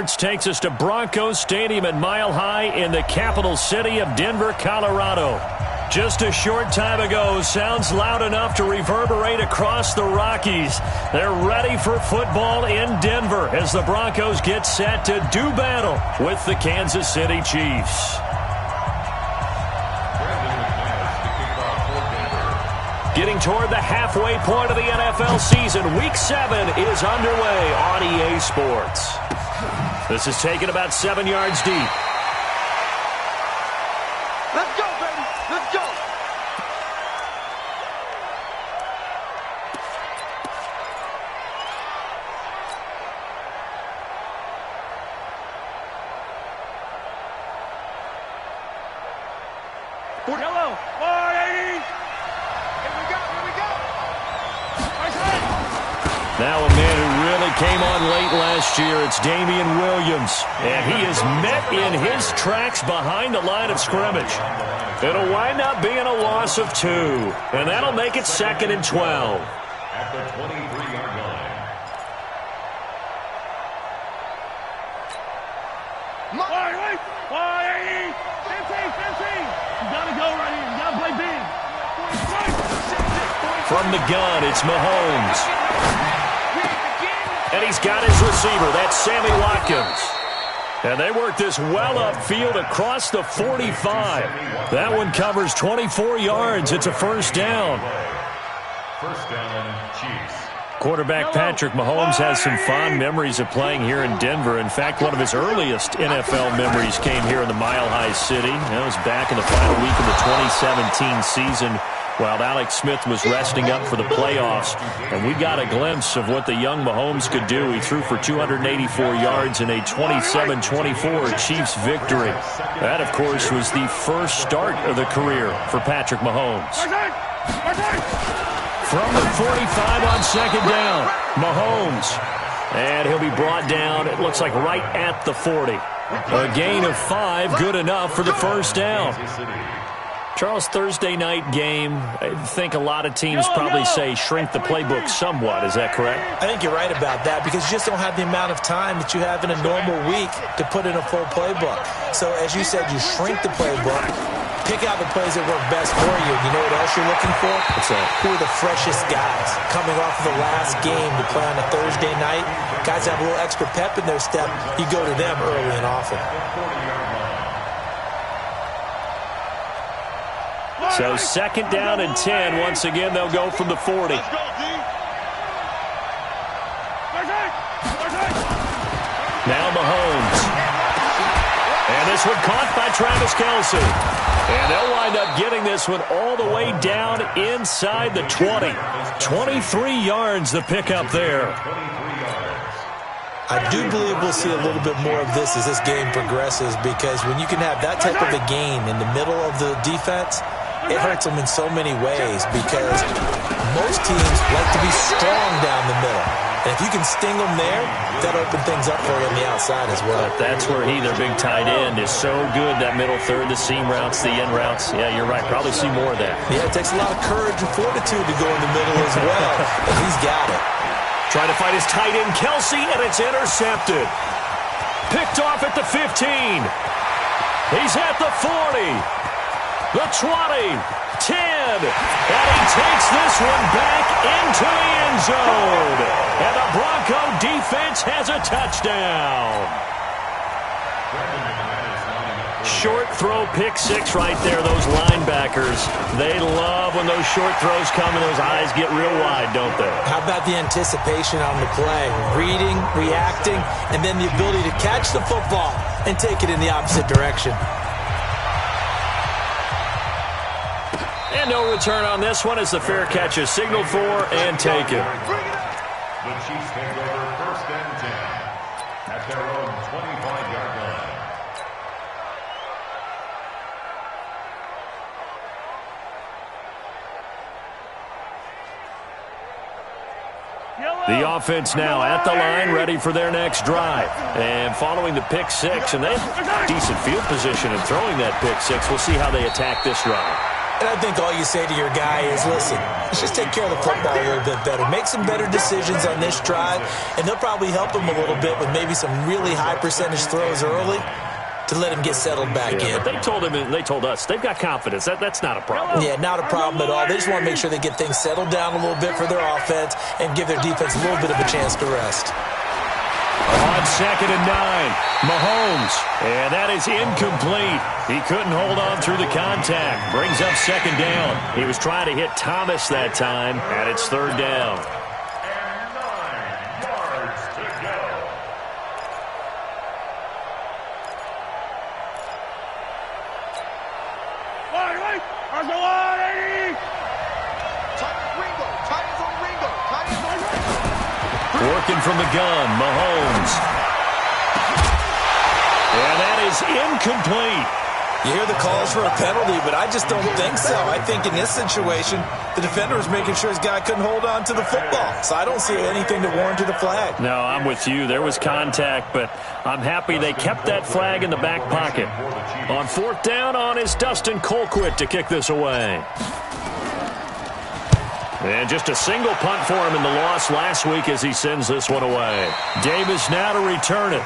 Takes us to Broncos Stadium at Mile High in the capital city of Denver, Colorado. Just a short time ago, sounds loud enough to reverberate across the Rockies. They're ready for football in Denver as the Broncos get set to do battle with the Kansas City Chiefs. Getting toward the halfway point of the NFL season, Week 7 is underway on EA Sports. This is taken about 7 yards deep. Let's go, baby. Let's go. Yellow. 480. Here we go. Here we go. Now a man who really came on late last year, it's Damian Williams. And he is met in his tracks behind the line of scrimmage. It'll wind up being a loss of 2. And that'll make it 2nd and 12. At the 23-yard line. Wait. 480. 15. You got to go right here. You got to play big. From the gun, it's Mahomes. And he's got his receiver. That's Sammy Watkins. And they work this well upfield across the 45. That one covers 24 yards. It's a first down. First down, Chiefs. Quarterback Patrick Mahomes has some fond memories of playing here in Denver. In fact, one of his earliest NFL memories came here in the Mile High City. That was back in the final week of the 2017 season while Alex Smith was resting up for the playoffs. And we got a glimpse of what the young Mahomes could do. He threw for 284 yards in a 27-24 Chiefs victory. That, of course, was the first start of the career for Patrick Mahomes. From the 45 on second down, Mahomes. And he'll be brought down, it looks like, right at the 40. A gain of 5, good enough for the first down. Charles, Thursday night game, I think a lot of teams probably say shrink the playbook somewhat. Is that correct? I think you're right about that because you just don't have the amount of time that you have in a normal week to put in a full playbook. So, as you said, you shrink the playbook, pick out the plays that work best for you. You know what else you're looking for? What's that? Who are the freshest guys coming off of the last game to play on a Thursday night? Guys have a little extra pep in their step. You go to them early and often. So second down and 10. Once again, they'll go from the 40. Now Mahomes. And this one caught by Travis Kelce. And they'll wind up getting this one all the way down inside the 20. 23 yards the pickup there. I do believe we'll see a little bit more of this as this game progresses because when you can have that type of a gain in the middle of the defense, it hurts them in so many ways because most teams like to be strong down the middle. And if you can sting them there, that'll open things up for you on the outside as well. But that's where their big tight end, is so good, that middle third, the seam routes, the in routes. Yeah, you're right. Probably see more of that. Yeah, it takes a lot of courage and fortitude to go in the middle as well. And he's got it. Trying to fight his tight end, Kelce, and it's intercepted. Picked off at the 15. He's at the 40. The 20, 10, and he takes this one back into the end zone. And the Bronco defense has a touchdown. Short throw, pick 6 right there, those linebackers. They love when those short throws come and those eyes get real wide, don't they? How about the anticipation on the play? Reading, reacting, and then the ability to catch the football and take it in the opposite direction. And no return on this one as the fair catch is signaled for and taken. The Chiefs take over first and 10 at their own 25-yard line. The offense now at the line, ready for their next drive. And following the pick 6, and they have decent field position in throwing that pick 6. We'll see how they attack this drive. And I think all you say to your guy is, listen, let's just take care of the football a little bit better. Make some better decisions on this drive, and they'll probably help him a little bit with maybe some really high percentage throws early to let him get settled back in. But they told us they've got confidence. That's not a problem. Yeah, not a problem at all. They just want to make sure they get things settled down a little bit for their offense and give their defense a little bit of a chance to rest. On 2nd and 9, Mahomes. And that is incomplete. He couldn't hold on through the contact. Brings up 2nd down. He was trying to hit Thomas that time, and it's 3rd down. And 9 yards to go. Wait. There's a line, 80. Working from the gun, Mahomes. And that is incomplete. You hear the calls for a penalty, but I just don't think so. I think in this situation, the defender was making sure his guy couldn't hold on to the football. So I don't see anything to warrant the flag. No, I'm with you. There was contact, but I'm happy they kept that flag in the back pocket. On 4th down is Dustin Colquitt to kick this away. And just a single punt for him in the loss last week as he sends this one away. Davis now to return it.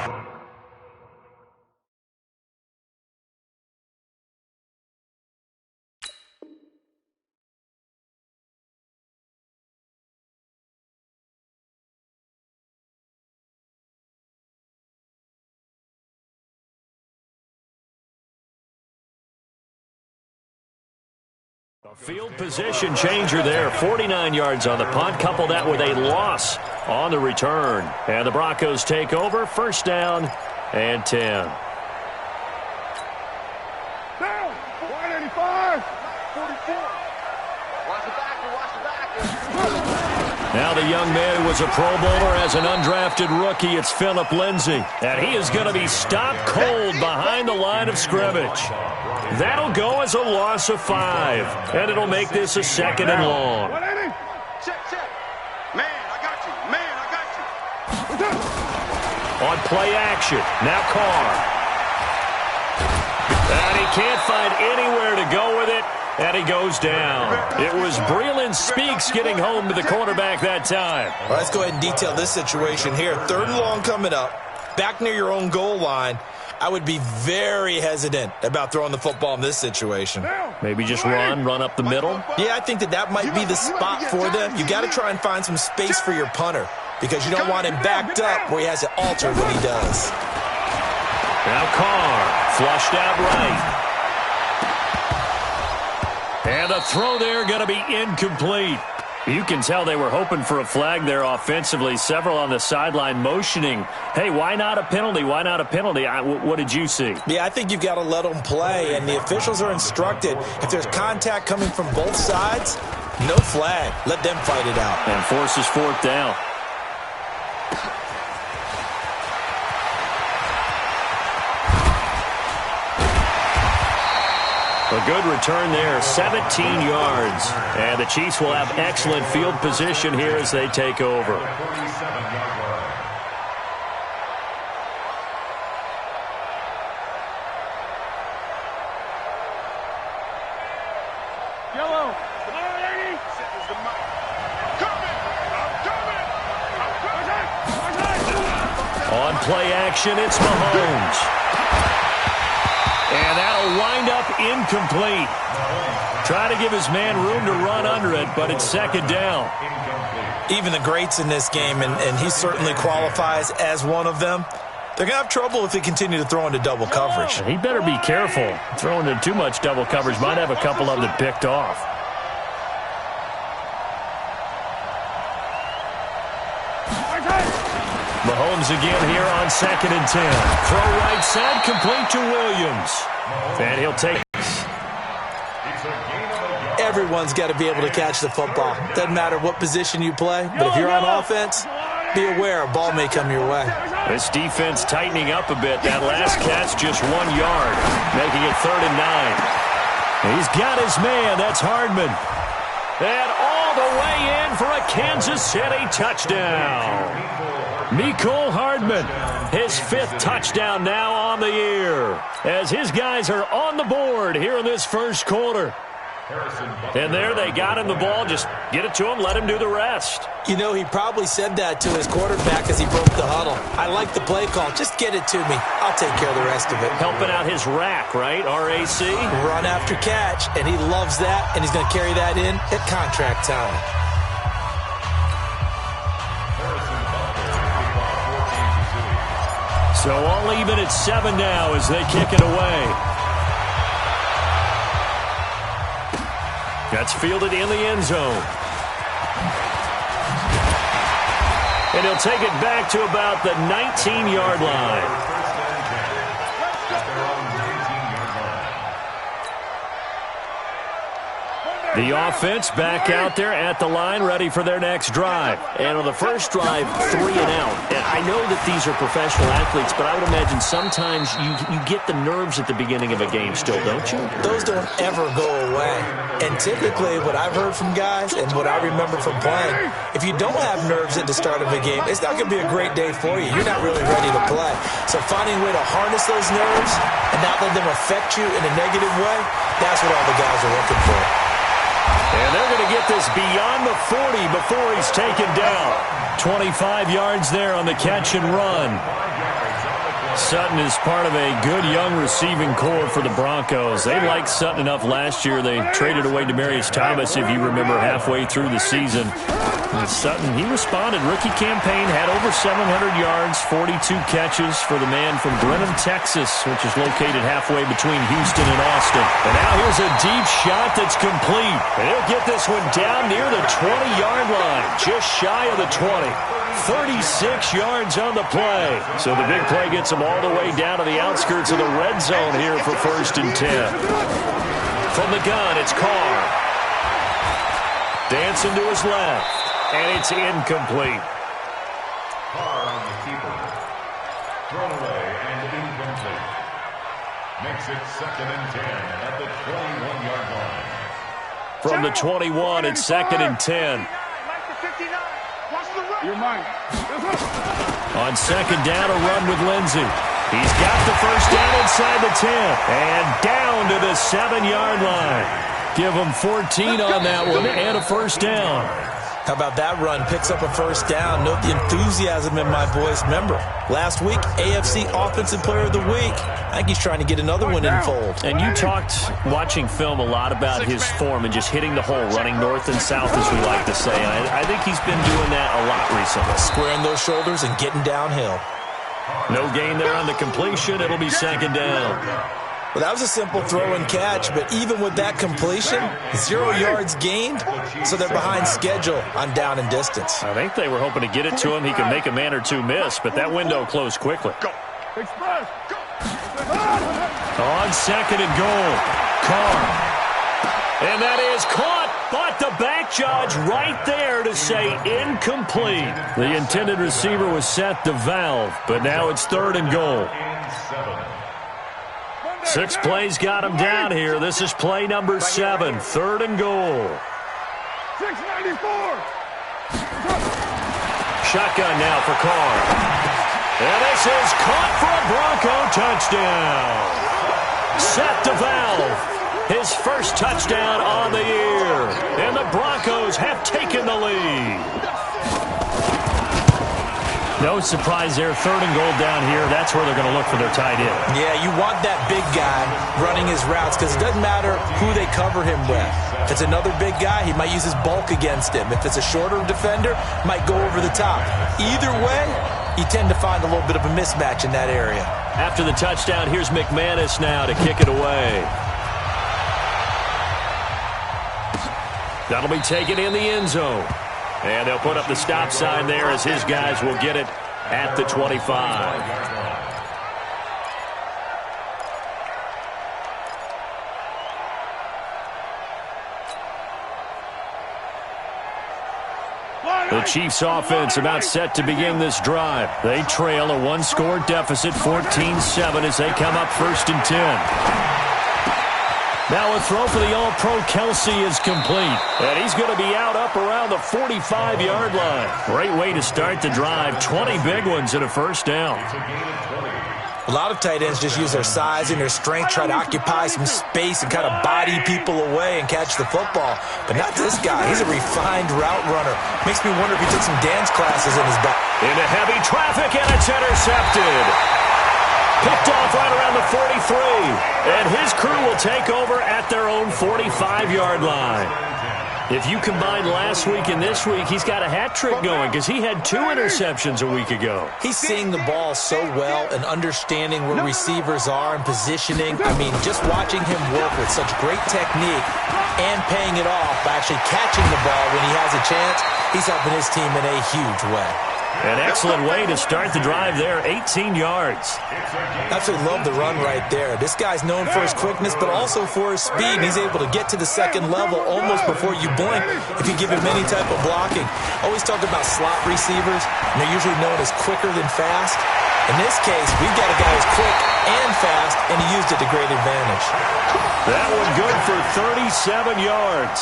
A field position changer there. 49 yards on the punt. Couple that with a loss on the return. And the Broncos take over. 1st down and 10. Down. 185. 44. Watch the back. Now the young man who was a Pro Bowler as an undrafted rookie. It's Phillip Lindsay. And he is going to be stopped cold behind the line of scrimmage. That'll go as a loss of 5. And it'll make this a 2nd and long. 180. Check. Man, I got you. On play action. Now Carr. And he can't find anywhere to go with it. And he goes down. It was Breeland Speaks getting home to the quarterback that time. Well, let's go ahead and detail this situation here. 3rd and long coming up. Back near your own goal line. I would be very hesitant about throwing the football in this situation. Maybe just run up the middle. Yeah, I think that might be the spot for them. You got to try and find some space for your punter because you don't want him backed up where he has it altered when he does. Now Carr, flushed out right. And the throw there going to be incomplete. You can tell they were hoping for a flag there offensively. Several on the sideline motioning, hey, why not a penalty? Why not a penalty? What did you see? Yeah, I think you've got to let them play, and the officials are instructed. If there's contact coming from both sides, no flag. Let them fight it out. And forces 4th down. A good return there, 17 yards. And the Chiefs will have excellent field position here as they take over. Yellow. On play action, it's Mahomes. And that'll wind up incomplete. Try to give his man room to run under it, but it's 2nd down. Even the greats in this game, and he certainly qualifies as one of them, they're going to have trouble if they continue to throw into double coverage. He better be careful. Throwing into too much double coverage might have a couple of them picked off. Mahomes again here on 2nd and 10. Throw right side, complete to Williams. And he'll take. Everyone's got to be able to catch the football. Doesn't matter what position you play, but if you're on offense, be aware a ball may come your way. This defense tightening up a bit. That last catch just 1 yard, making it 3rd and 9. He's got his man. That's Hardman. And all the way in for a Kansas City touchdown. Mecole Hardman, his 5th touchdown now on the year, as his guys are on the board here in this first quarter. And there they got him the ball. Just get it to him, let him do the rest. You know, he probably said that to his quarterback as he broke the huddle. I like the play call. Just get it to me. I'll take care of the rest of it. Helping out his rack, right? RAC? Run after catch, and he loves that, and he's going to carry that in at contract time. So all even at 7 now as they kick it away. That's fielded in the end zone. And he'll take it back to about the 19-yard line. The offense back out there at the line, ready for their next drive. And on the first drive, 3 and out. And I know that these are professional athletes, but I would imagine sometimes you get the nerves at the beginning of a game still, don't you? Those don't ever go away. And typically what I've heard from guys and what I remember from playing, if you don't have nerves at the start of a game, it's not going to be a great day for you. You're not really ready to play. So finding a way to harness those nerves and not let them affect you in a negative way, that's what all the guys are looking for. And they're going to get this beyond the 40 before he's taken down. 25 yards there on the catch and run. Sutton is part of a good young receiving core for the Broncos. They liked Sutton enough last year. They traded away Demaryius Thomas, if you remember, halfway through the season. And Sutton, he responded. Rookie campaign, had over 700 yards, 42 catches for the man from Brenham, Texas, which is located halfway between Houston and Austin. And now here's a deep shot that's complete. And he'll get this one down near the 20-yard line, just shy of the 20. 36 yards on the play. So the big play gets him all the way down to the outskirts of the red zone here for 1st and 10. From the gun, it's Carr. Dancing to his left. And it's incomplete. Carr on the keeper. Thrown away and incomplete. Makes it 2nd and 10 at the 21-yard line. From the 21, it's 2nd and 10. You're mine. On 2nd down, a run with Lindsey. He's got the first down inside the 10. And down to the 7-yard line. Give him 14 on that one and a first down. How about that run? Picks up a first down. Note the enthusiasm in my voice. Remember, last week, AFC Offensive Player of the Week. I think he's trying to get another one in fold. And you talked, watching film, a lot about his form and just hitting the hole, running north and south, as we like to say. And I think he's been doing that a lot recently. Squaring those shoulders and getting downhill. No gain there on the completion. It'll be 2nd down. Well, that was a simple throw and catch, but even with that completion, 0 yards gained, so they're behind schedule on down and distance. I think they were hoping to get it to him. He could make a man or two miss, but that window closed quickly. Express. On 2nd and goal, Carr. And that is caught, but the back judge right there to say incomplete. The intended receiver was set to Valve, but now it's 3rd and goal. 6 plays got him down here. This is play number 7, 3rd and goal. 694. Shotgun now for Carr. And this is caught for a Bronco touchdown. Set to Valve. His first touchdown on the year. And the Broncos have taken the lead. No surprise there. 3rd and goal down here. That's where they're going to look for their tight end. Yeah, you want that big guy running his routes because it doesn't matter who they cover him with. If it's another big guy, he might use his bulk against him. If it's a shorter defender, might go over the top. Either way, you tend to find a little bit of a mismatch in that area. After the touchdown, here's McManus now to kick it away. That'll be taken in the end zone. And they'll put up the stop sign there as his guys will get it at the 25. The Chiefs offense about set to begin this drive. They trail a 1-score deficit, 14-7 as they come up 1st and 10. Now a throw for the All-Pro Kelsey is complete. And he's going to be out up around the 45-yard line. Great way to start the drive. 20 big ones and a first down. A lot of tight ends just use their size and their strength, try to occupy some space and kind of body people away and catch the football. But not this guy. He's a refined route runner. Makes me wonder if he took some dance classes in his back. Into heavy traffic, and it's intercepted. Picked off right around the 43. And his crew will take over at their own 45-yard line. If you combine last week and this week, he's got a hat trick going because he had 2 interceptions a week ago. He's seeing the ball so well and understanding where receivers are and positioning. I mean, just watching him work with such great technique and paying it off by actually catching the ball when he has a chance, he's helping his team in a huge way. An excellent way to start the drive there, 18 yards. Absolutely love the run right there. This guy's known for his quickness, but also for his speed. And he's able to get to the second level almost before you blink if you give him any type of blocking. Always talk about slot receivers, and they're usually known as quicker than fast. In this case, we've got a guy who's quick and fast, and he used it to great advantage. That one good for 37 yards.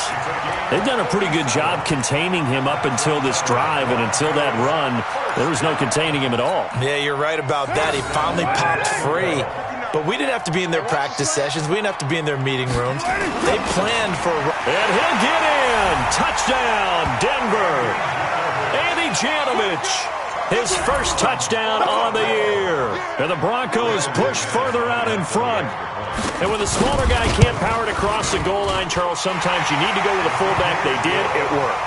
They've done a pretty good job containing him up until this drive, and until that run, there was no containing him at all. Yeah, you're right about that. He finally popped free. But we didn't have to be in their practice sessions. We didn't have to be in their meeting rooms. They planned for... And he'll get in. Touchdown, Denver. Andy Janovich. His first touchdown on the year. And the Broncos push further out in front. And when the smaller guy can't power it across the goal line, Charles, sometimes you need to go with a fullback. They did. It worked.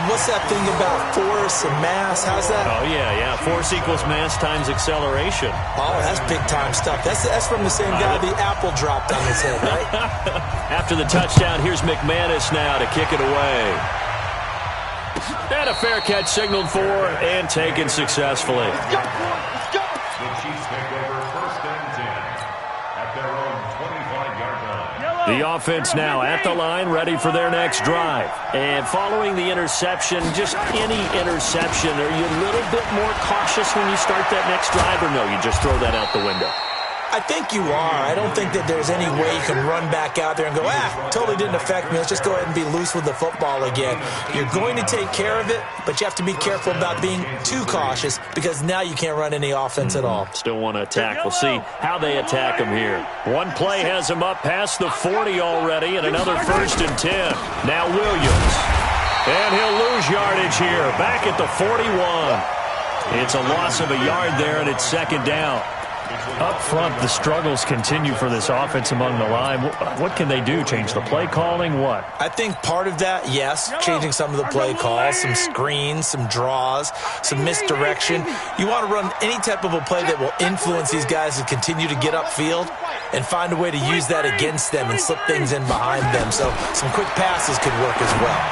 What's that thing about force and mass? How's that? Oh, yeah. Force equals mass times acceleration. Oh, that's big-time stuff. That's from the same guy the apple dropped on his head, right? After the touchdown, here's McManus now to kick it away. And a fair catch signaled for and taken successfully. The Chiefs take over 1st and 10 at their own 25-yard line. The offense now at the line, ready for their next drive. And following the interception, just any interception, are you a little bit more cautious when you start that next drive, or no, you just throw that out the window? I think you are. I don't think that there's any way you can run back out there and go, totally didn't affect me. Let's just go ahead and be loose with the football again. You're going to take care of it, but you have to be careful about being too cautious because now you can't run any offense at all. Still want to attack. We'll see how they attack him here. One play has him up past the 40 already, and another 1st and 10. Now Williams. And he'll lose yardage here, back at the 41. It's a loss of a yard there, and it's 2nd down. Up front, the struggles continue for this offense among the line. What can they do? Change the play calling? What? I think part of that, yes, changing some of the play calls, some screens, some draws, some misdirection. You want to run any type of a play that will influence these guys to continue to get upfield and find a way to use that against them and slip things in behind them. So some quick passes could work as well.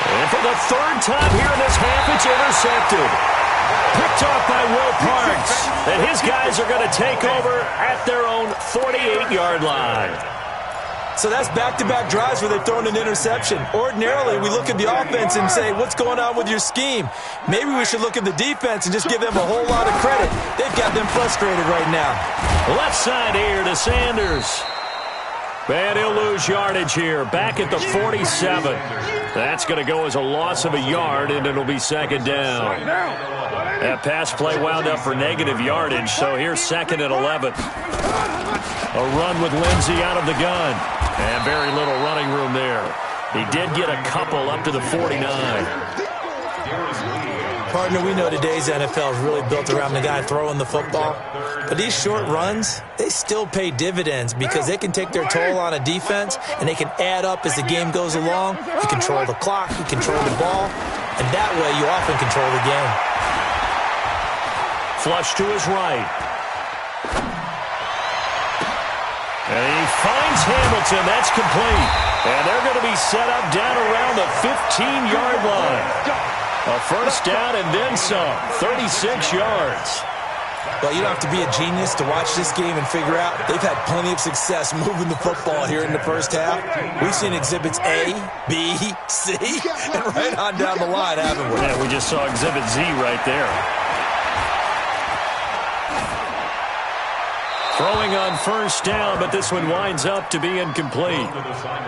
And for the 3rd time here in this half, it's intercepted. Picked off by Will Parks. And his guys are going to take over at their own 48-yard line. So that's back-to-back drives where they've thrown an interception. Ordinarily, we look at the offense and say, what's going on with your scheme? Maybe we should look at the defense and just give them a whole lot of credit. They've got them frustrated right now. Left side here to Sanders. And he'll lose yardage here, back at the 47. That's going to go as a loss of a yard, and it'll be 2nd down. That pass play wound up for negative yardage, so here's 2nd and 11. A run with Lindsey out of the gun. And very little running room there. He did get a couple up to the 49. Partner, we know today's NFL is really built around the guy throwing the football. But these short runs, they still pay dividends because they can take their toll on a defense and they can add up as the game goes along. You control the clock, you control the ball, and that way you often control the game. Flush to his right. And he finds Hamilton. That's complete. And they're going to be set up down around the 15-yard line. A 1st down and then some. 36 yards. Well, you don't have to be a genius to watch this game and figure out they've had plenty of success moving the football here in the 1st half. We've seen exhibits A, B, C, and right on down the line, haven't we? Yeah, we just saw exhibit Z right there. Throwing on first down, but this one winds up to be incomplete.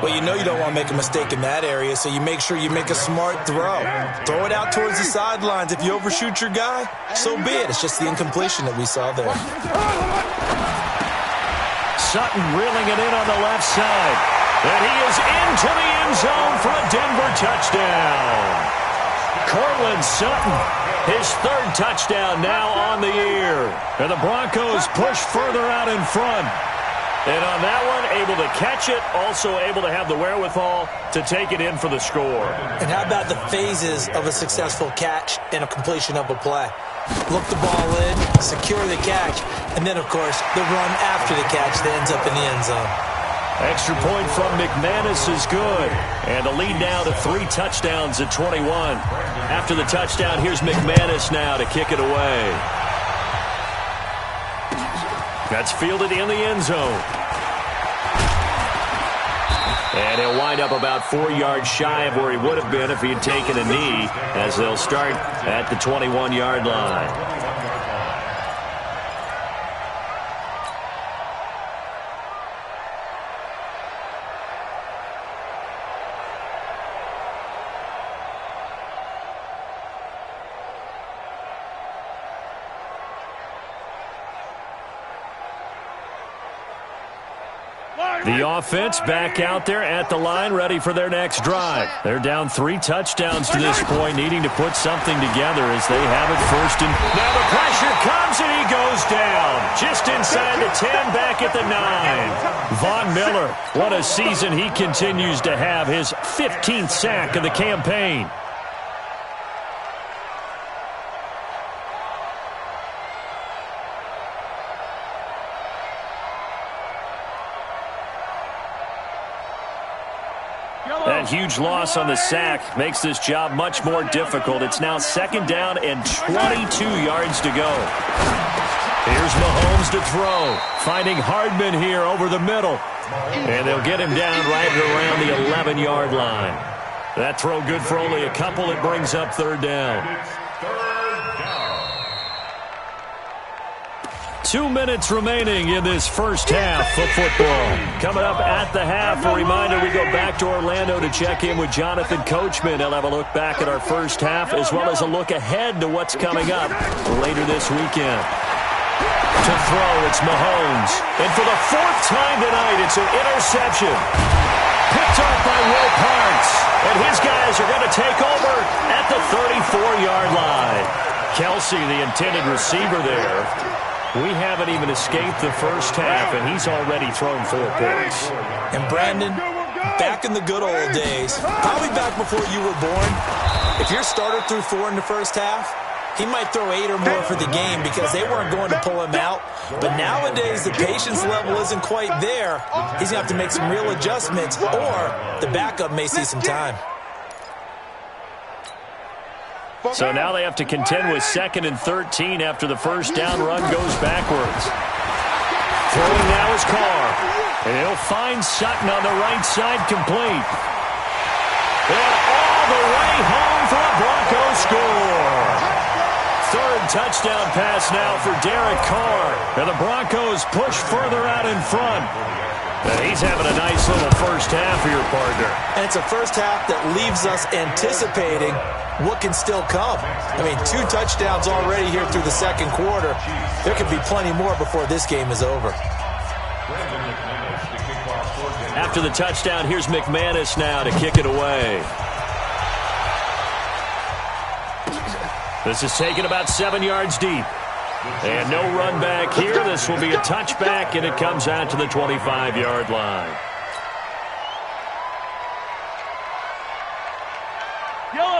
Well, you know you don't want to make a mistake in that area, so you make sure you make a smart throw. Throw it out towards the sidelines. If you overshoot your guy, so be it. It's just the incompletion that we saw there. Sutton reeling it in on the left side. And he is into the end zone for a Denver touchdown. Cortland Sutton, his third touchdown now on the year. And the Broncos push further out in front. And on that one, able to catch it, also able to have the wherewithal to take it in for the score. And how about the phases of a successful catch and a completion of a play? Look the ball in, secure the catch, and then, of course, the run after the catch that ends up in the end zone. Extra point from McManus is good. And the lead now to 3 touchdowns at 21. After the touchdown, here's McManus now to kick it away. That's fielded in the end zone. And he'll wind up about 4 yards shy of where he would have been if he had taken a knee, as they'll start at the 21-yard line. The offense back out there at the line, ready for their next drive. They're down 3 touchdowns to this point, needing to put something together as they have it first. And now the pressure comes, and he goes down. Just inside the 10, back at the 9. Von Miller, what a season he continues to have. His 15th sack of the campaign. That huge loss on the sack makes this job much more difficult. It's now 2nd down and 22 yards to go. Here's Mahomes to throw. Finding Hardman here over the middle. And they'll get him down right around the 11-yard line. That throw good for only a couple. It brings up 3rd down. 2 minutes remaining in this first half of football. Coming up at the half, a reminder, we go back to Orlando to check in with Jonathan Coachman. He'll have a look back at our first half, as well as a look ahead to what's coming up later this weekend. To throw, it's Mahomes. And for the 4th time tonight, it's an interception. Picked off by Will Parks. And his guys are going to take over at the 34-yard line. Kelsey, the intended receiver there. We haven't even escaped the first half, and he's already thrown 4 picks. And Brandon, back in the good old days, probably back before you were born, if your starter threw 4 in the first half, he might throw 8 or more for the game because they weren't going to pull him out. But nowadays, the patience level isn't quite there. He's going to have to make some real adjustments, or the backup may see some time. So now they have to contend with 2nd and 13 after the first down run goes backwards. Throwing now is Carr. And he'll find Sutton on the right side, complete. And all the way home for a Broncos score. 3rd touchdown pass now for Derek Carr. And the Broncos push further out in front. And he's having a nice little first half here, partner. And it's a first half that leaves us anticipating what can still come. I mean, 2 touchdowns already here through the 2nd quarter. There could be plenty more before this game is over. After the touchdown, here's McManus now to kick it away. This is taken about 7 yards deep. And no run back here. This will be a touchback, and it comes out to the 25-yard line.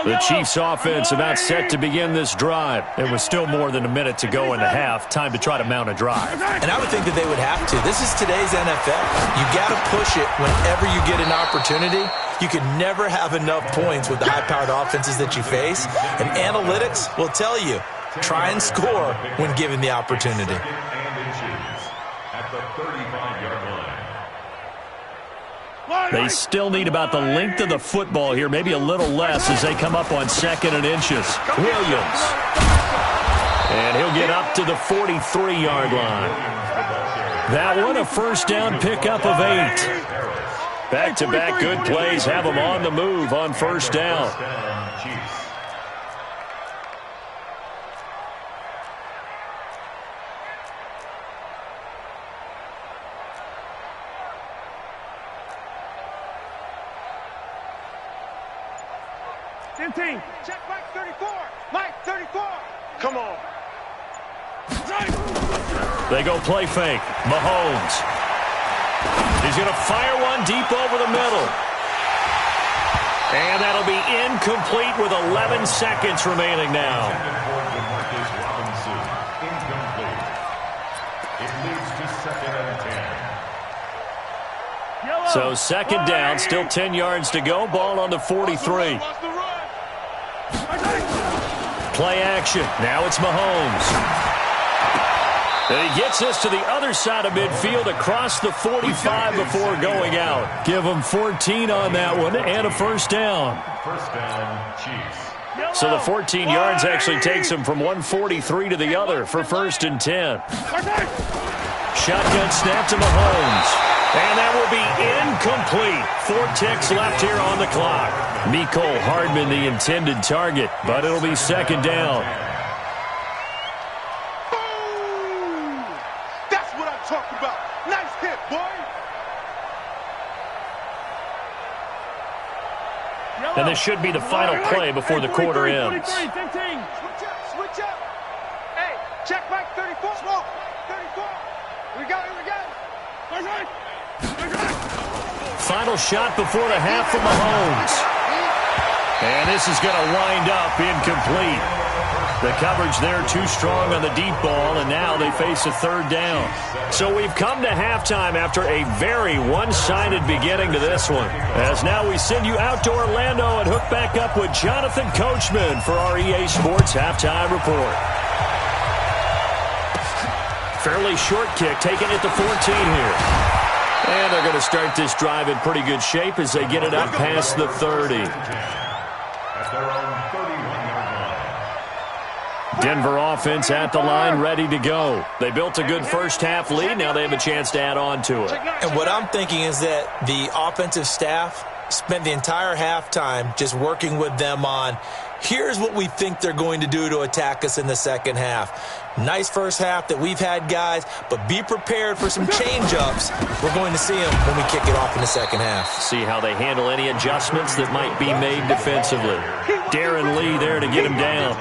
The Chiefs offense about set to begin this drive. It was still more than a minute to go in the half. Time to try to mount a drive. And I would think that they would have to. This is today's NFL. You got to push it whenever you get an opportunity. You can never have enough points with the high-powered offenses that you face. And analytics will tell you, try and score when given the opportunity. At the 35-yard line. They still need about the length of the football here, maybe a little less as they come up on 2nd and inches. Williams. And he'll get up to the 43-yard line. That one a first down pickup of 8. Back-to-back good plays have them on the move on first down. Check Mike 34. Mike 34. Come on. They go play fake. Mahomes. He's going to fire one deep over the middle. And that'll be incomplete with 11 seconds remaining now. It leads to 2nd and 10. So second down, still 10 yards to go. Ball on the 43. Play action. Now it's Mahomes. And he gets us to the other side of midfield across the 45 before going out. Give him 14 on that one and a first down. First down, Chiefs. So the 14 yards actually takes him from 143 to the other for 1st and 10. Shotgun snap to Mahomes. And that will be incomplete. 4 ticks left here on the clock. Mecole Hardman the intended target, but it'll be second down. Boom! That's what I'm talking about. Nice hit, boy. And this should be the final play before the quarter ends. Switch up. Hey, check Mike 34. Smoke. 34. We got it. Final shot before the half from Mahomes. And this is going to wind up incomplete. The coverage there too strong on the deep ball, and now they face a third down. So we've come to halftime after a very one-sided beginning to this one. As now we send you out to Orlando and hook back up with Jonathan Coachman for our EA Sports Halftime Report. Fairly short kick, taken at the 14 here. And they're going to start this drive in pretty good shape as they get it up past the 30. At their own 31-yard line. Denver offense at the line, ready to go. They built a good first half lead. Now they have a chance to add on to it. And what I'm thinking is that the offensive staff spent the entire halftime just working with them on, here's what we think they're going to do to attack us in the second half. Nice first half that we've had, guys, but be prepared for some change-ups. We're going to see them when we kick it off in the second half. See how they handle any adjustments that might be made defensively. Darren Lee there to get him down.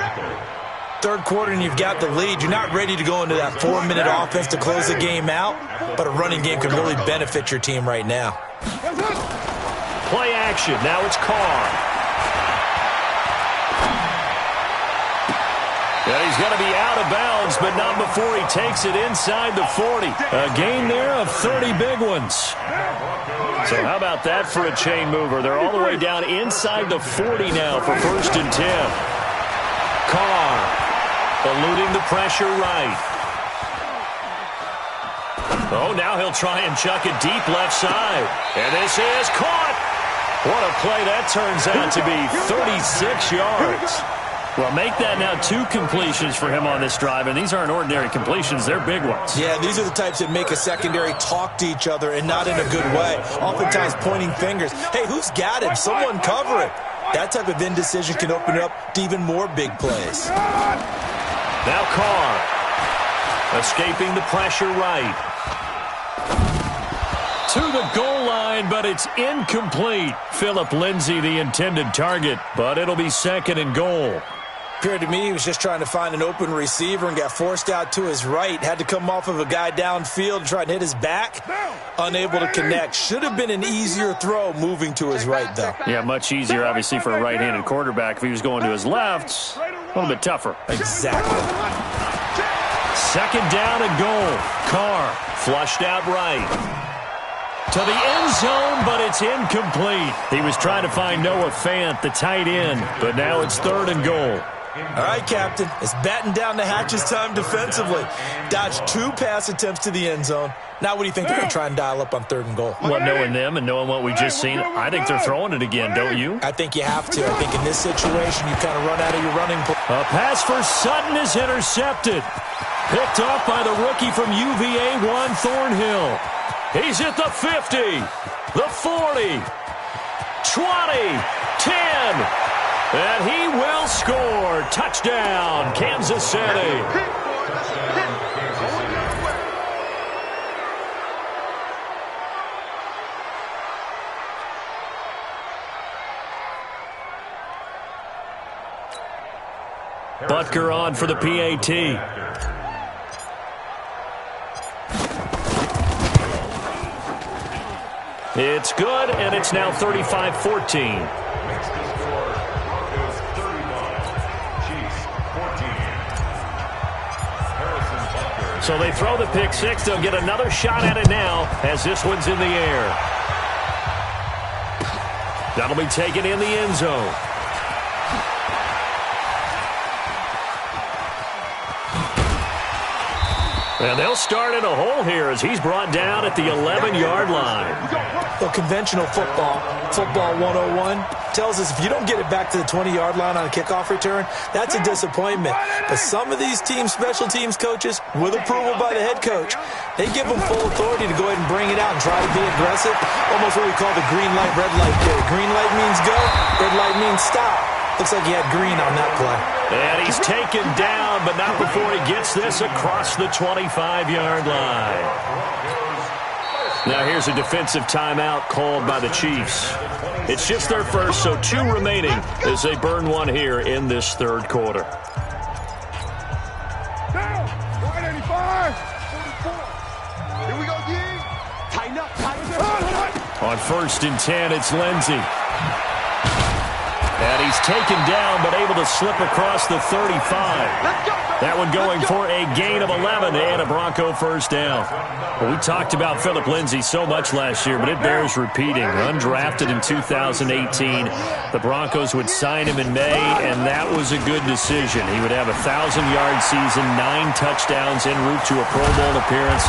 Third quarter and you've got the lead. You're not ready to go into that 4-minute offense to close the game out, but a running game can really benefit your team right now. Play action. Now it's Carr. And he's going to be out of bounds, but not before he takes it inside the 40. A gain there of 30 big ones. So how about that for a chain mover? They're all the way down inside the 40 now for 1st and 10. Carr eluding the pressure right. Oh, now he'll try and chuck it deep left side. And this is caught. What a play that turns out to be, 36 yards. Well, make that now 2 completions for him on this drive, and these aren't ordinary completions. They're big ones. Yeah, these are the types that make a secondary talk to each other and not in a good way. Oftentimes pointing fingers. Hey, who's got him? Someone cover it. That type of indecision can open up to even more big plays. Now Carr escaping the pressure right. To the goal line, but it's incomplete. Phillip Lindsay, the intended target, but it'll be 2nd and goal. Appeared to me he was just trying to find an open receiver and got forced out to his right. Had to come off of a guy downfield and try and hit his back. Unable to connect. Should have been an easier throw moving to his right, though. Yeah, much easier, obviously, for a right-handed quarterback. If he was going to his left, a little bit tougher. Exactly. 2nd down and goal. Carr flushed out right. To the end zone, but it's incomplete. He was trying to find Noah Fant, the tight end, but now it's 3rd and goal. All right, Captain. It's batten down the hatches time defensively. Dodged 2 pass attempts to the end zone. Now what do you think they're going to try and dial up on 3rd and goal? Well, knowing them and knowing what we've just seen, I think they're throwing it again, don't you? I think you have to. I think in this situation, you kind of run out of your running play. A pass for Sutton is intercepted. Picked off by the rookie from UVA, Juan Thornhill. He's at the 50, the 40, 20, 10, and he will score. Touchdown, Kansas City. Butker on for the PAT. It's good, and it's now 35-14. So they throw the pick six. They'll get another shot at it now as this one's in the air. That'll be taken in the end zone. And they'll start in a hole here as he's brought down at the 11-yard line. Well, conventional football 101, tells us if you don't get it back to the 20-yard line on a kickoff return, that's a disappointment. But some of these teams, special teams coaches, with approval by the head coach, they give them full authority to go ahead and bring it out and try to be aggressive, almost what we call the green light, red light theory. Green light means go, red light means stop. Looks like he had green on that play. And he's taken down, but not before he gets this across the 25-yard line. Now here's a defensive timeout called by the Chiefs. It's just their first, so 2 remaining as they burn one here in this third quarter. Down. 185. 44. Here we go, D. Tighten up. On 1st and 10, it's Lindsey. And he's taken down, but able to slip across the 35. That one going for a gain of 11 and a Bronco first down. Well, we talked about Phillip Lindsay so much last year, but it bears repeating. Undrafted in 2018. The Broncos would sign him in May, and that was a good decision. He would have a 1,000-yard season, 9 touchdowns en route to a Pro Bowl appearance.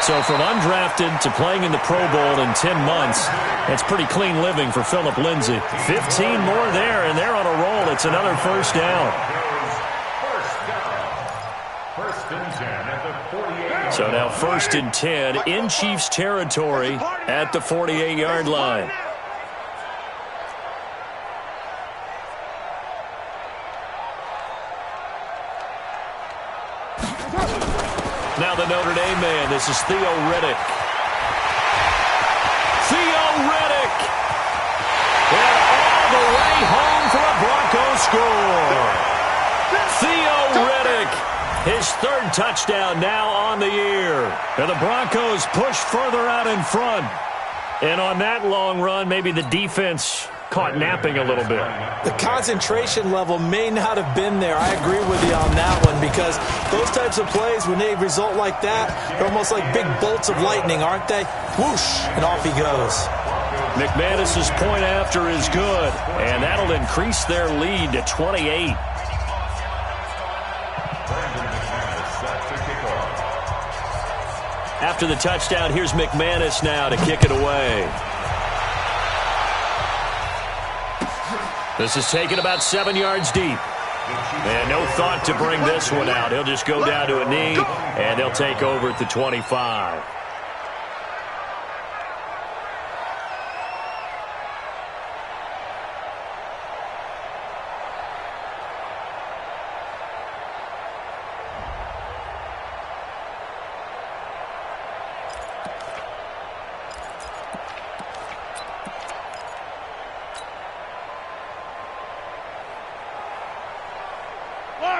So from undrafted to playing in the Pro Bowl in 10 months, that's pretty clean living for Phillip Lindsay. 15 more there, and they're on a roll. It's another first down. First and 10 at the 48. So now 1st and 10 in Chiefs territory at the 48-yard line. Now the Notre Dame man, this is Theo Riddick. Theo Riddick! And all the way home for a Broncos score. Theo Riddick, his 3rd touchdown now on the year. And the Broncos push further out in front. And on that long run, maybe the defense caught napping a little bit. The concentration level may not have been there. I agree with you on that one, because those types of plays, when they result like that, they're almost like big bolts of lightning, aren't they? Whoosh, and off he goes. McManus's point after is good, and that'll increase their lead to 28. After the touchdown, here's McManus now to kick it away. This is taken about 7 yards deep. And no thought to bring this one out. He'll just go down to a knee, and they'll take over at the 25.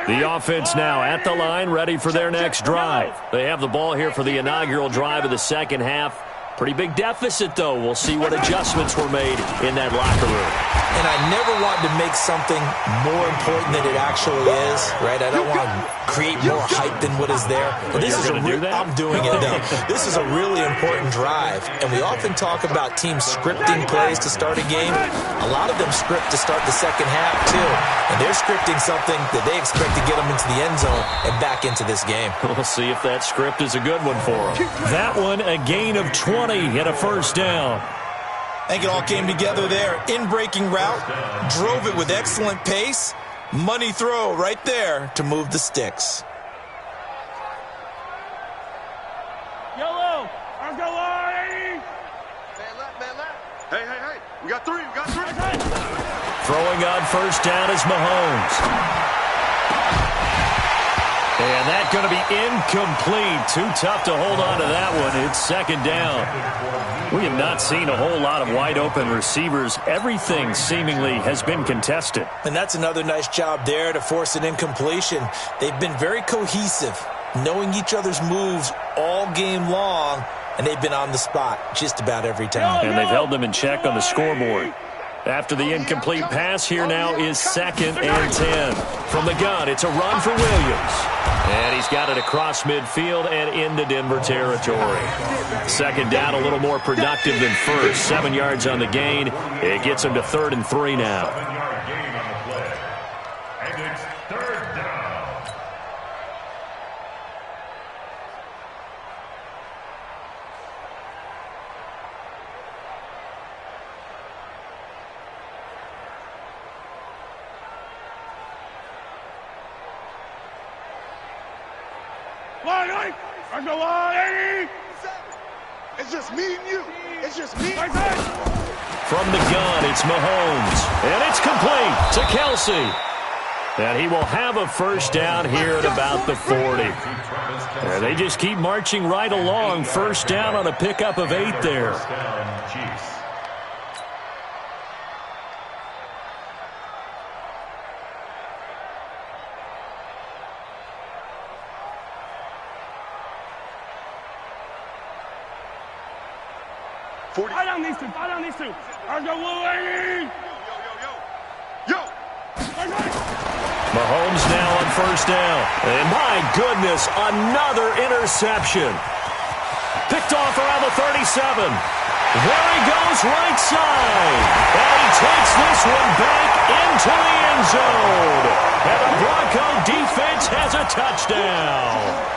The offense now at the line, ready for their next drive. They have the ball here for the inaugural drive of the second half. Pretty big deficit, though. We'll see what adjustments were made in that locker room. And I never want to make something more important than it actually is, right? I don't want to create more hype than what is there. But this is I'm doing it, though. This is a really important drive. And we often talk about teams scripting plays to start a game. A lot of them script to start the second half, too. And they're scripting something that they expect to get them into the end zone and back into this game. We'll see if that script is a good one for them. That one, a gain of 20 and a first down. I think it all came together there. In-breaking route, drove it with excellent pace. Money throw right there to move the sticks. Let's go, 180. Man left. Hey. We got three. Throwing on first down is Mahomes. And that's going to be incomplete. Too tough to hold on to that one. It's second down. We have not seen a whole lot of wide-open receivers. Everything seemingly has been contested. And that's another nice job there to force an incompletion. They've been very cohesive, knowing each other's moves all game long, and they've been on the spot just about every time. And they've held them in check on the scoreboard. After the incomplete pass, here now is 2nd and 10. From the gun, it's a run for Williams. And he's got it across midfield and into Denver territory. Second down, a little more productive than first. 7 yards on the gain. It gets him to 3rd and 3 now. 7-yard gain on the play. And it's 3rd down. Let's go, 180. It's just me and you. From the gun, it's Mahomes. And it's complete to Kelsey. And he will have a first down here at about the 40. And they just keep marching right along. First down on a pickup of 8 there. First down, Chiefs. Fire down these two. Let's go, 180. Yo. Mahomes now on first down. And my goodness, another interception. Picked off around the 37. There he goes right side. And he takes this one back into the end zone. And the Bronco defense has a touchdown.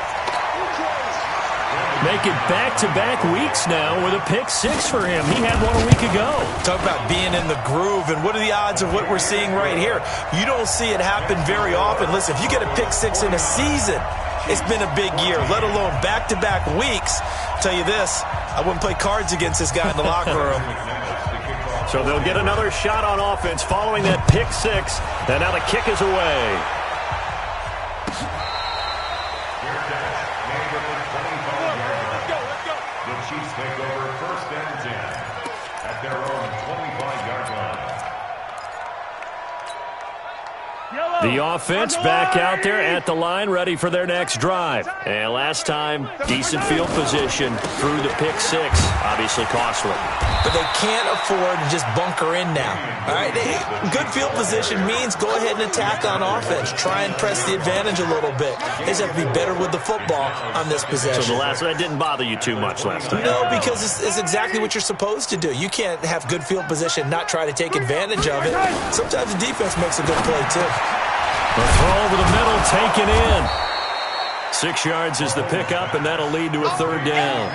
Make it back-to-back weeks now with a pick 6 for him. He had one a week ago. Talk about being in the groove, and what are the odds of what we're seeing right here? You don't see it happen very often. Listen, if you get a pick 6 in a season, it's been a big year, let alone back-to-back weeks. I'll tell you this, I wouldn't play cards against this guy in the locker room. So they'll get another shot on offense following that pick 6, and now the kick is away. Chiefs take over 1st and 10 at their own 25-yard line. The offense back out there at the line, ready for their next drive. And last time, decent field position through the pick 6. Obviously costly. But they can't afford to just bunker in now. All right, good field position means go ahead and attack on offense. Try and press the advantage a little bit. They just have to be better with the football on this possession. So that didn't bother you too much last time? No, because it's exactly what you're supposed to do. You can't have good field position, not try to take advantage of it. Sometimes the defense makes a good play, too. The throw over the middle, taken in. 6 yards is the pickup, and that'll lead to a 3rd down.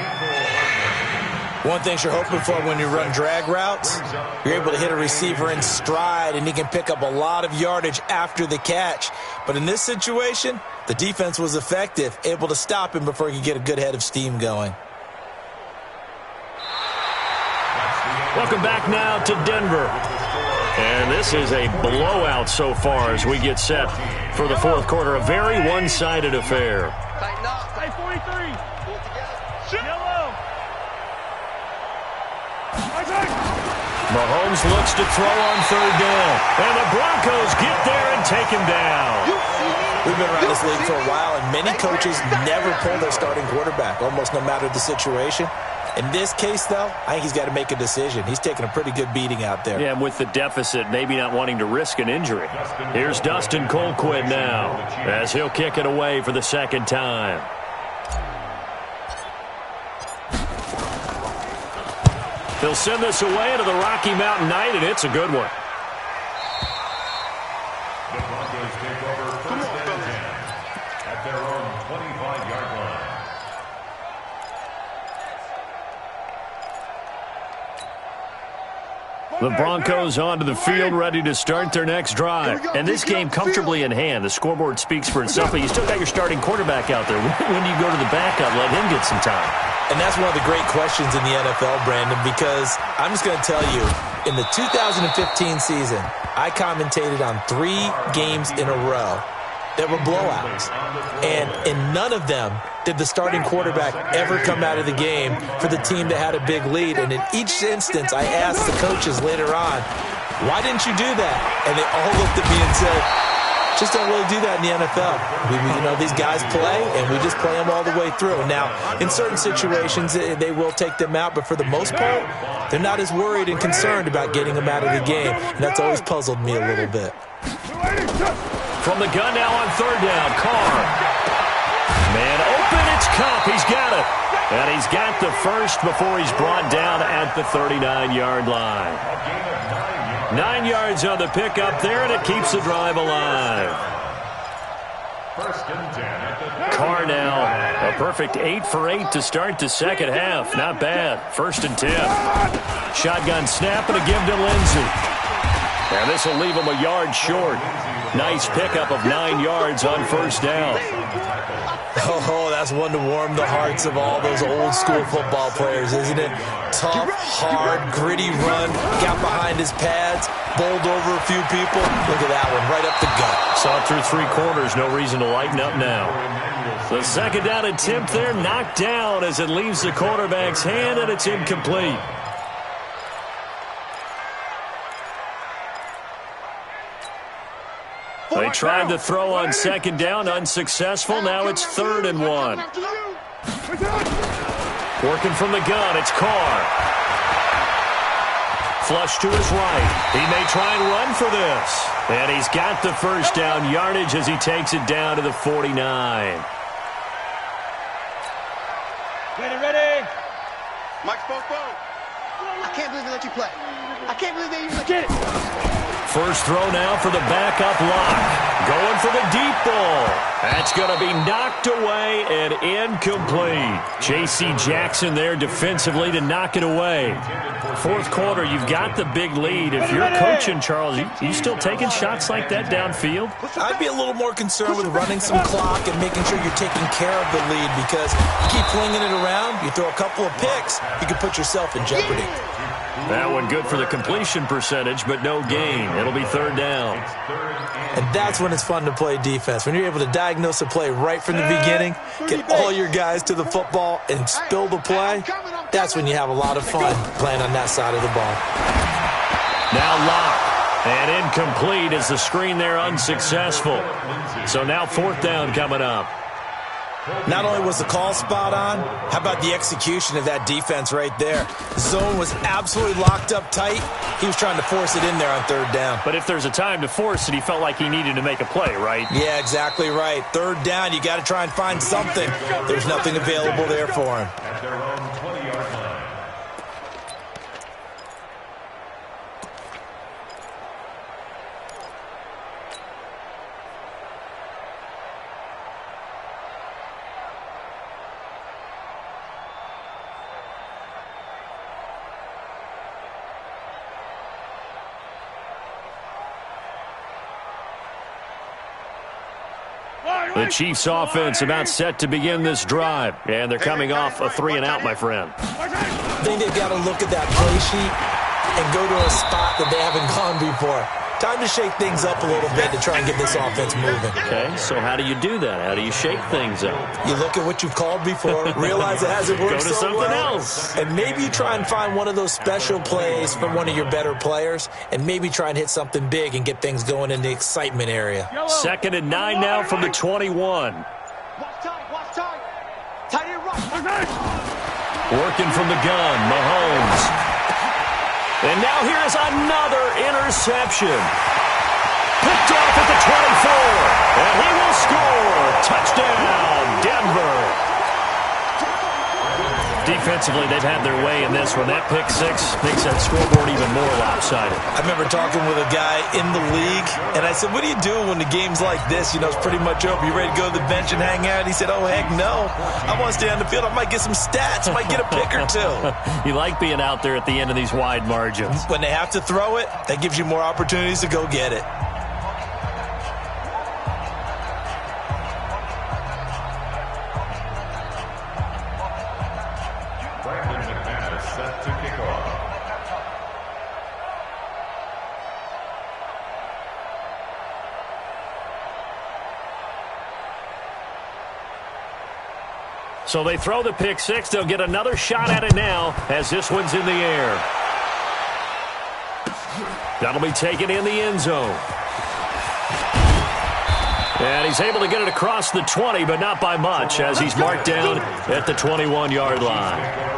One thing you're hoping for when you run drag routes, you're able to hit a receiver in stride, and he can pick up a lot of yardage after the catch. But in this situation, the defense was effective, able to stop him before he could get a good head of steam going. Welcome back now to Denver. And this is a blowout so far as we get set for the 4th quarter. A very one-sided affair. Tighten up. Hey, 43. Pull together. Yellow. Mahomes looks to throw on 3rd down. And the Broncos get there and take him down. We've been around this league for a while, and many coaches never pull their starting quarterback, almost no matter the situation. In this case, though, I think he's got to make a decision. He's taking a pretty good beating out there. Yeah, and with the deficit, maybe not wanting to risk an injury. Here's Dustin Colquitt now, as he'll kick it away for the 2nd time. He'll send this away to the Rocky Mountain Night, and it's a good one. The Broncos take over 1st and 10 at their own 25-yard line. The Broncos onto the field, ready to start their next drive. And this game comfortably in hand. The scoreboard speaks for itself, but you still got your starting quarterback out there. When do you go to the backup, let him get some time? And that's one of the great questions in the NFL, Brandon, because I'm just going to tell you, in the 2015 season, I commentated on 3 games in a row that were blowouts. And in none of them did the starting quarterback ever come out of the game for the team that had a big lead. And in each instance, I asked the coaches later on, why didn't you do that? And they all looked at me and said, just don't really do that in the NFL. These guys play, and we just play them all the way through. Now, in certain situations, they will take them out, but for the most part, they're not as worried and concerned about getting them out of the game. And that's always puzzled me a little bit. From the gun now on third down, Carr. Man open, it's Cup. He's got it. And he's got the first before he's brought down at the 39-yard line. 9 yards on the pickup there, and it keeps the drive alive. Carr now, a perfect 8 for 8 to start the second half. Not bad. 1st and 10. Shotgun snap and a give to Lindsey. And this will leave him a yard short. Nice pickup of 9 yards on 1st down. Oh, that's one to warm the hearts of all those old-school football players, isn't it? Tough, hard, gritty run, got behind his pads, bowled over a few people. Look at that one, right up the gut. Saw it through 3 quarters, no reason to lighten up now. The second down attempt there, knocked down as it leaves the quarterback's hand, and it's incomplete. They tried to throw on second down, unsuccessful. Now it's 3rd and 1. Working from the gun, it's Carr. Flush to his right. He may try and run for this. And he's got the first down yardage as he takes it down to the 49. Ready. Mike's postponed. I can't believe they let you play. I can't believe they even get it. First throw now for the backup lock. Going for the deep ball. That's going to be knocked away and incomplete. J.C. Jackson there defensively to knock it away. 4th quarter, you've got the big lead. If you're coaching, Charles, you still taking shots like that downfield? I'd be a little more concerned with running some clock and making sure you're taking care of the lead, because you keep flinging it around, you throw a couple of picks, you can put yourself in jeopardy. That one good for the completion percentage, but no gain. It'll be 3rd down. And that's when it's fun to play defense. When you're able to diagnose a play right from the beginning, get all your guys to the football, and spill the play, that's when you have a lot of fun playing on that side of the ball. Now Locke. And incomplete as the screen there unsuccessful. So now 4th down coming up. Not only was the call spot on, how about the execution of that defense right there? Zone was absolutely locked up tight. He was trying to force it in there on 3rd down. But if there's a time to force it, he felt like he needed to make a play, right? Yeah, exactly right. 3rd down, you got to try and find something. There's nothing available there for him. At their own 20-yard line. The Chiefs offense about set to begin this drive. And they're coming off a 3-and-out, my friend. I think they've got to look at that play sheet and go to a spot that they haven't gone before. Time to shake things up a little bit to try and get this offense moving. Okay, so how do you do that? How do you shake things up? You look at what you've called before, realize it hasn't worked Go to so something well, else. and maybe you try and find one of those special plays from one of your better players, and maybe try and hit something big and get things going in the excitement area. 2nd and 9 now from the 21. Watch tight. Tight end right. Working from the gun, Mahomes. And now here's another interception. Picked off at the 24. And he will score. Touchdown, Denver. Defensively, they've had their way in this one. That pick 6 makes that scoreboard even more lopsided. I remember talking with a guy in the league, and I said, what do you do when the game's like this? You know, it's pretty much over. You ready to go to the bench and hang out? He said, oh, heck no. I want to stay on the field. I might get some stats. I might get a pick or two. You like being out there at the end of these wide margins. When they have to throw it, that gives you more opportunities to go get it. set to kick off. So they throw the pick six. They'll get another shot at it now as this one's in the air. That'll be taken in the end zone. And he's able to get it across the 20, but not by much, as he's marked down at the 21-yard line.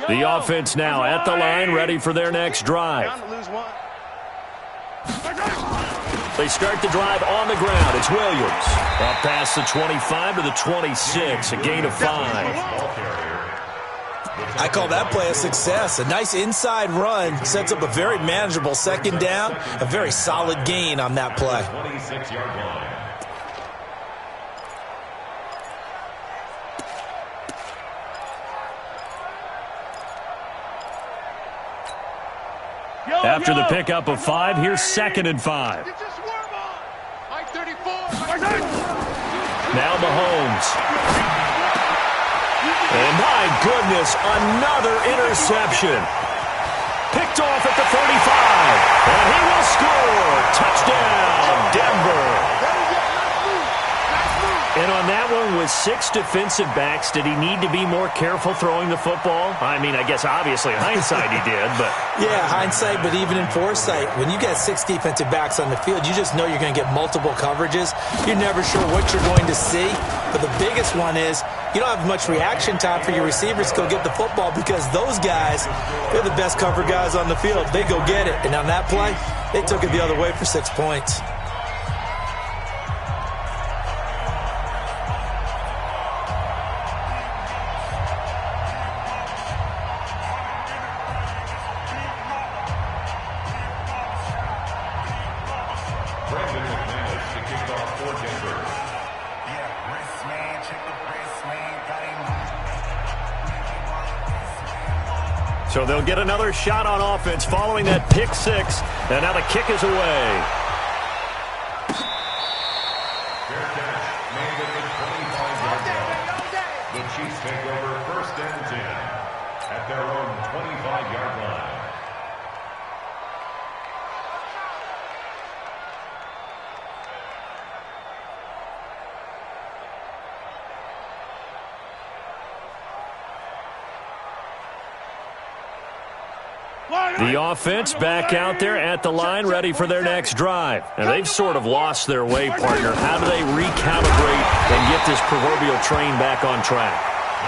The offense now at the line, ready for their next drive. They start the drive on the ground. It's Williams. Up past the 25 to the 26, a gain of 5. I call that play a success. A nice inside run sets up a very manageable second down, a very solid gain on that play. 26-yard line. After the pickup of 5, here's 2nd and 5. Now Mahomes. And my goodness, another interception. Picked off at the 35. And he will score. Touchdown, Denver. And on that one, with 6 defensive backs, did he need to be more careful throwing the football? I mean, I guess obviously in hindsight he did, but... Yeah, hindsight, but even in foresight, when you got 6 defensive backs on the field, you just know you're going to get multiple coverages. You're never sure what you're going to see. But the biggest one is you don't have much reaction time for your receivers to go get the football because those guys, they're the best cover guys on the field. They go get it. And on that play, they took it the other way for 6 points. So they'll get another shot on offense following that pick 6. And now the kick is away. Fair catch made at the 25-yard line. The Chiefs take over 1st and 10 at their own 25-yard line. The offense back out there at the line, ready for their next drive. And they've sort of lost their way, partner. How do they recalibrate and get this proverbial train back on track?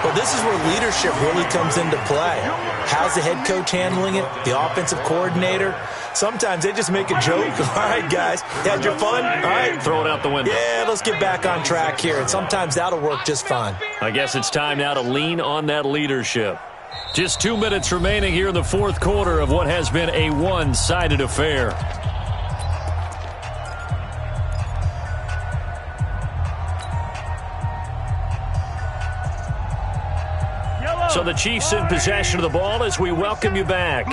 Well, this is where leadership really comes into play. How's the head coach handling it? The offensive coordinator? Sometimes they just make a joke. All right, guys, had your fun? All right. Throw it out the window. Yeah, let's get back on track here. And sometimes that'll work just fine. I guess it's time now to lean on that leadership. Just 2 minutes remaining here in the 4th quarter of what has been a one-sided affair. So the Chiefs in possession of the ball as we welcome you back.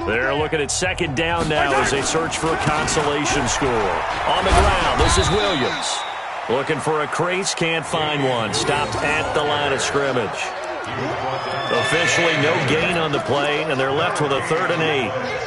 They're looking at 2nd down now as they search for a consolation score. On the ground, this is Williams. Looking for a crease, can't find one. Stopped at the line of scrimmage. Officially no gain on the play, and they're left with a 3rd and 8.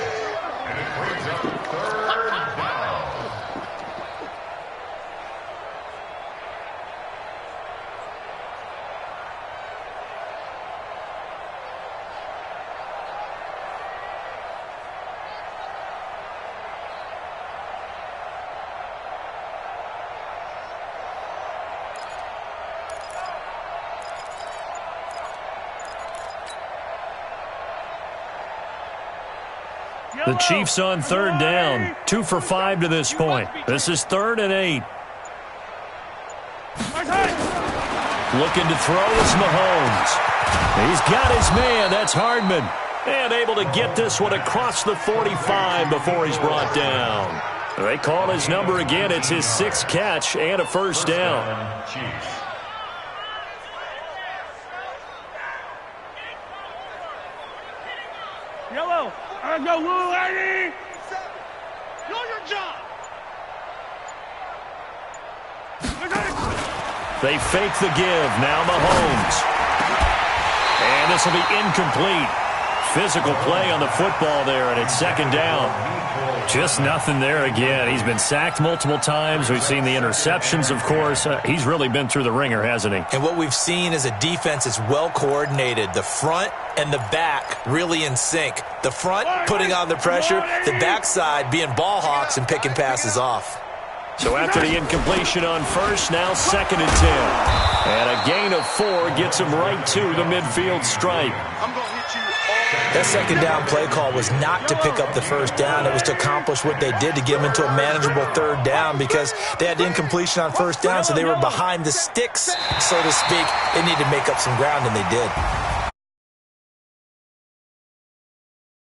The Chiefs on 3rd down. 2 for 5 to this point. This is 3rd and 8. Looking to throw is Mahomes. He's got his man. That's Hardman. And able to get this one across the 45 before he's brought down. They call his number again. It's his 6th catch and a first down. Yellow. I go, Lou, lady. Do your job. They fake the give. Now Mahomes. And this will be incomplete. Physical play on the football there, and it's 2nd down. Just nothing there again. He's been sacked multiple times. We've seen the interceptions, of course. He's really been through the ringer, hasn't he? And what we've seen is a defense that's well coordinated. The front and the back really in sync. The front putting on the pressure, the backside being ball hawks and picking passes off. So after the incompletion on first, now 2nd and 10. And a gain of 4 gets him right to the midfield stripe. I'm going to hit you all. That 2nd down play call was not to pick up the first down. It was to accomplish what they did, to get them into a manageable 3rd down, because they had incompletion on first down, so they were behind the sticks, so to speak. They needed to make up some ground, and they did.